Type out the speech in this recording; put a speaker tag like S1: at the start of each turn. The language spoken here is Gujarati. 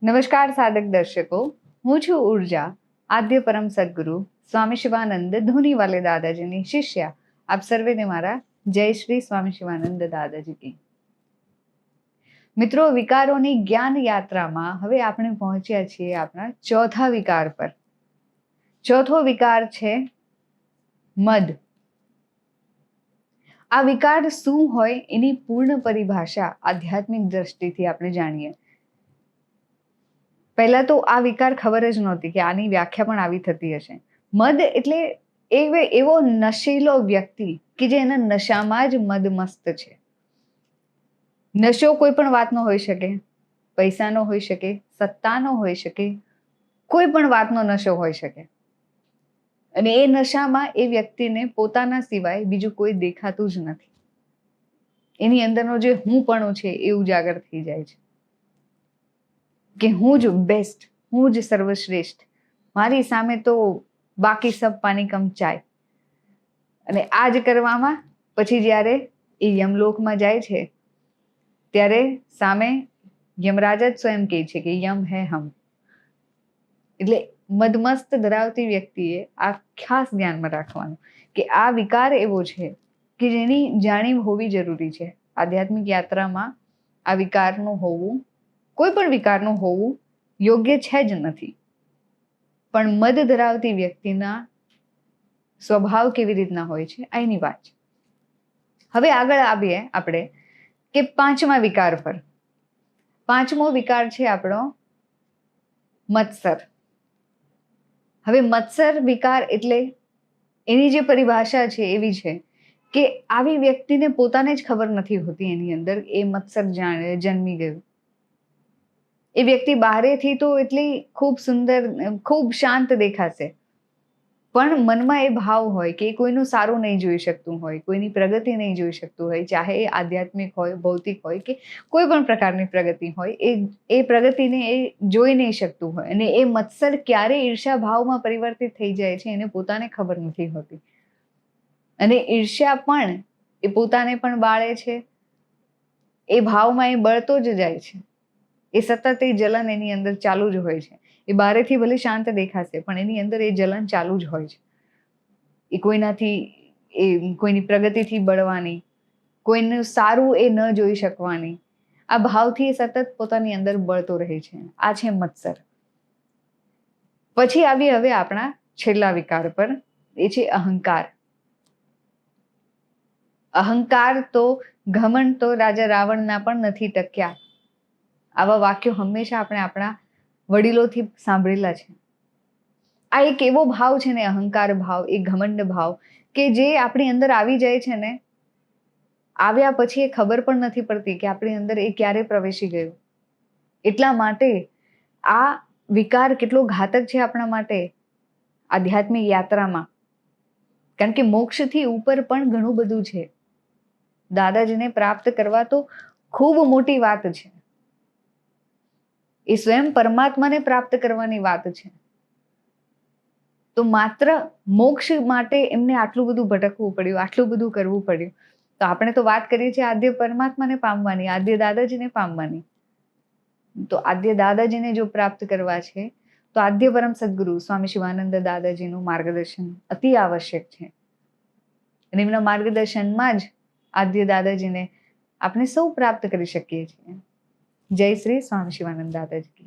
S1: નમસ્કાર સાધક દર્શકો, હું છું ઉર્જા, આદ્ય પરમ સદગુરુ સ્વામી શિવાનંદ ધોનીવાલે દાદાજીની શિષ્યા. આપ સર્વેને મારા જય શ્રી સ્વામી શિવાનંદ દાદાજી કી. મિત્રો, વિકારોની જ્ઞાન યાત્રામાં હવે આપણે પહોંચ્યા છીએ આપણા ચોથા વિકાર પર. ચોથો વિકાર છે મદ. આ વિકાર શું હોય એની પૂર્ણ પરિભાષા આધ્યાત્મિક દ્રષ્ટિથી આપણે જાણીએ. પહેલા તો આ વિકાર ખબર જ નહોતી કે આની વ્યાખ્યા પણ આવી થતી હશે. મદ એટલે એવો નશીલો વ્યક્તિ કે જે એના નશામાં જ મદમસ્ત છે. નશો કોઈ પણ વાતનો હોઈ શકે, પૈસાનો હોઈ શકે, સત્તાનો હોઈ શકે, કોઈ પણ વાતનો નશો હોઈ શકે. અને એ નશામાં એ વ્યક્તિને પોતાના સિવાય બીજું કોઈ દેખાતું જ નથી. એની અંદરનો જે હુંપણું છે એ ઉજાગર થઈ જાય છે કે હું જ બેસ્ટ, હું જ સર્વશ્રેષ્ઠ, મારી સામે તો બાકી સબ પાણી કમ ચાય. અને આ જ કરવામાં પછી જ્યારે એ યમલોકમાં જાય છે ત્યારે સામે યમરાજ જ સ્વયં કહે છે કે યમ હે હમ. એટલે મદમસ્ત ધરાવતી વ્યક્તિએ આ ખાસ ધ્યાનમાં રાખવાનું કે આ વિકાર એવો છે કે જેની જાણી હોવી જરૂરી છે. આધ્યાત્મિક યાત્રામાં આ વિકારનું હોવું, કોઈ પણ વિકારનું હોવું યોગ્ય છે જ નથી. પણ મદ ધરાવતી વ્યક્તિના સ્વભાવ કેવી રીતના હોય છે એની વાત છે. હવે આગળ આવીએ આપણે કે પાંચમા વિકાર પર. પાંચમો વિકાર છે આપણો મત્સર. હવે મત્સર વિકાર એટલે એની જે પરિભાષા છે એવી છે કે આવી વ્યક્તિને પોતાને જ ખબર નથી હોતી એની અંદર એ મત્સર જન્મી ગયું. એ વ્યક્તિ બહારેથી તો એટલી ખૂબ સુંદર, ખૂબ શાંત દેખાશે, પણ મનમાં એ ભાવ હોય કે કોઈનું સારું નહીં જોઈ શકતું હોય, કોઈની પ્રગતિ નહીં જોઈ શકતું હોય, ચાહે એ આધ્યાત્મિક હોય, ભૌતિક હોય કે કોઈ પણ પ્રકારની પ્રગતિ હોય, એ પ્રગતિને એ જોઈ નહીં શકતું હોય. અને એ મત્સર ક્યારે ઈર્ષ્યા ભાવમાં પરિવર્તિત થઈ જાય છે એને પોતાને ખબર નથી હોતી. અને ઈર્ષ્યા પણ એ પોતાને પણ બાળે છે, એ ભાવમાં એ બળતો જ જાય છે. એ સતત એ જલન એની અંદર ચાલુ જ હોય છે. એ બહારેથી ભલે શાંત દેખાશે પણ એની અંદર એ જલન ચાલુ જ હોય છે. એ કોઈની પ્રગતિથી બળવાની, કોઈનું સારું એ ન જોઈ શકવાની, આ ભાવથી એ સતત પોતાની અંદર બળતો રહે છે. આ છે મત્સર. પછી આવી હવે આપણા છેલ્લા વિકાર પર, એ છે અહંકાર. અહંકાર તો ઘમંડ તો રાજા રાવણના પણ નથી ટક્યા. આવા વાક્યો હંમેશા આપણે આપણા વડીલોથી સાંભળેલા છે. આ એક એવો ભાવ છે ને, અહંકાર ભાવ, એ ઘમંડ ભાવ કે જે આપણી અંદર આવી જાય છે ને, આવ્યા પછી એ ખબર પણ નથી પડતી કે આપણી અંદર એ ક્યારે પ્રવેશી ગયું. એટલા માટે આ વિકાર કેટલો ઘાતક છે આપણા માટે આધ્યાત્મિક યાત્રામાં. કારણ કે મોક્ષથી ઉપર પણ ઘણું બધું છે. દાદાજીને પ્રાપ્ત કરવા તો ખૂબ મોટી વાત છે. એ સ્વયં પરમાત્માને પ્રાપ્ત કરવાની વાત છે. તો માત્ર મોક્ષ માટે એમને આટલું બધું ભટકવું પડ્યું, આટલું બધું કરવું પડ્યું. તો આપણે તો વાત કરીએ છીએ આદ્ય પરમાત્માને પામવાની, આદ્ય દાદાજીને પામવાની. તો આદ્ય દાદાજીને જો પ્રાપ્ત કરવા છે તો આદ્ય પરમ સદગુરુ સ્વામી શિવાનંદ દાદાજીનું માર્ગદર્શન અતિ આવશ્યક છે. અને એમના માર્ગદર્શનમાં જ આદ્ય દાદાજીને આપણે સૌ પ્રાપ્ત કરી શકીએ છીએ. જય શ્રી સ્વામી શિવાનંદ દાદાજી.